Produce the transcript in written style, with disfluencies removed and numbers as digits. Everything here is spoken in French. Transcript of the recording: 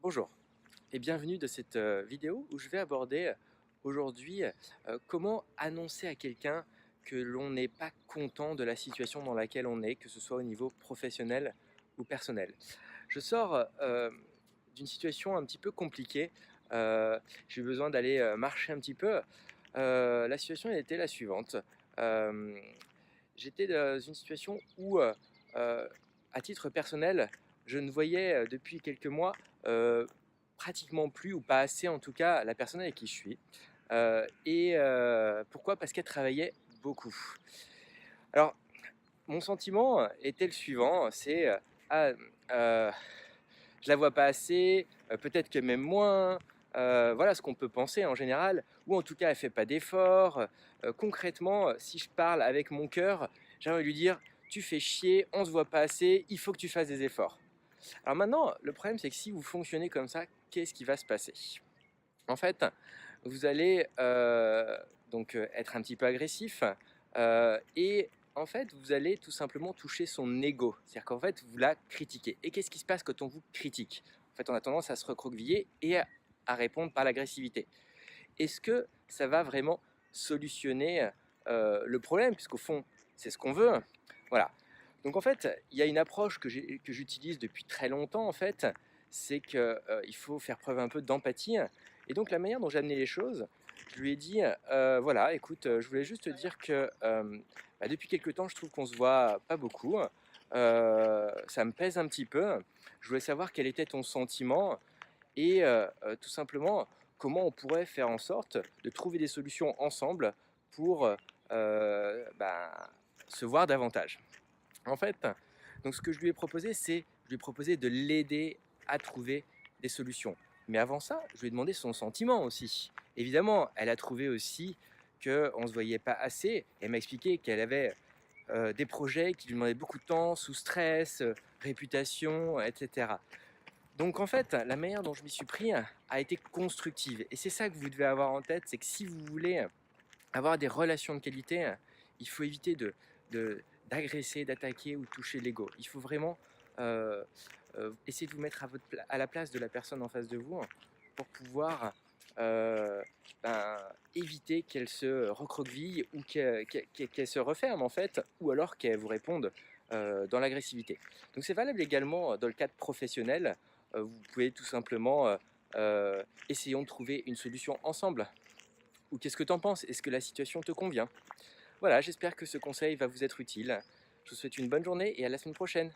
Bonjour et bienvenue de cette vidéo où je vais aborder aujourd'hui comment annoncer à quelqu'un que l'on n'est pas content de la situation dans laquelle on est, que ce soit au niveau professionnel ou personnel. Je sors d'une situation un petit peu compliquée, j'ai eu besoin d'aller marcher un petit peu. La situation elle était la suivante. Euh, J'étais dans une situation où, à titre personnel, je ne voyais depuis quelques mois euh, pratiquement plus, ou pas assez en tout cas, la personne avec qui je suis. Pourquoi? Parce qu'elle travaillait beaucoup. Alors, mon sentiment était le suivant, c'est ah, euh, je la vois pas assez, peut-être que même moins, voilà ce qu'on peut penser en général, ou en tout cas elle fait pas d'efforts. Concrètement, si je parle avec mon cœur, j'aimerais lui dire tu fais chier, on se voit pas assez, il faut que tu fasses des efforts. Alors maintenant, le problème c'est que si vous fonctionnez comme ça, qu'est-ce qui va se passer? En fait, vous allez être un petit peu agressif et en fait, vous allez tout simplement toucher son ego. C'est-à-dire qu'en fait, vous la critiquez. Et qu'est-ce qui se passe quand on vous critique? En fait, on a tendance à se recroqueviller et à répondre par l'agressivité. Est-ce que ça va vraiment solutionner le problème? Puisqu'au fond, c'est ce qu'on veut. Voilà. Donc en fait, il y a une approche que j'utilise depuis très longtemps en fait, c'est qu'il faut faire preuve un peu d'empathie. Et donc la manière dont j'ai amené les choses, je lui ai dit, voilà, écoute, je voulais juste te dire que depuis quelques temps, je trouve qu'on se voit pas beaucoup. Ça me pèse un petit peu. Je voulais savoir quel était ton sentiment et tout simplement comment on pourrait faire en sorte de trouver des solutions ensemble pour ben, se voir davantage. En fait, donc ce que je lui ai proposé, c'est je lui ai proposé de l'aider à trouver des solutions. Mais avant ça, je lui ai demandé son sentiment aussi. Évidemment, elle a trouvé aussi qu'on ne se voyait pas assez. Elle m'a expliqué qu'elle avait des projets qui lui demandaient beaucoup de temps, sous stress, réputation, etc. Donc en fait, la manière dont je m'y suis pris a été constructive. Et c'est ça que vous devez avoir en tête, c'est que si vous voulez avoir des relations de qualité, il faut éviter d'agresser, d'attaquer ou de toucher l'ego. Il faut vraiment euh, essayer de vous mettre à la place de la personne en face de vous pour pouvoir euh, ben, éviter qu'elle se recroqueville ou qu'elle se referme en fait, ou alors qu'elle vous réponde dans l'agressivité. Donc c'est valable également dans le cadre professionnel. Vous pouvez tout simplement essayons de trouver une solution ensemble. Ou qu'est-ce que tu en penses? Est-ce que la situation te convient? Voilà, j'espère que ce conseil va vous être utile. Je vous souhaite une bonne journée et à la semaine prochaine.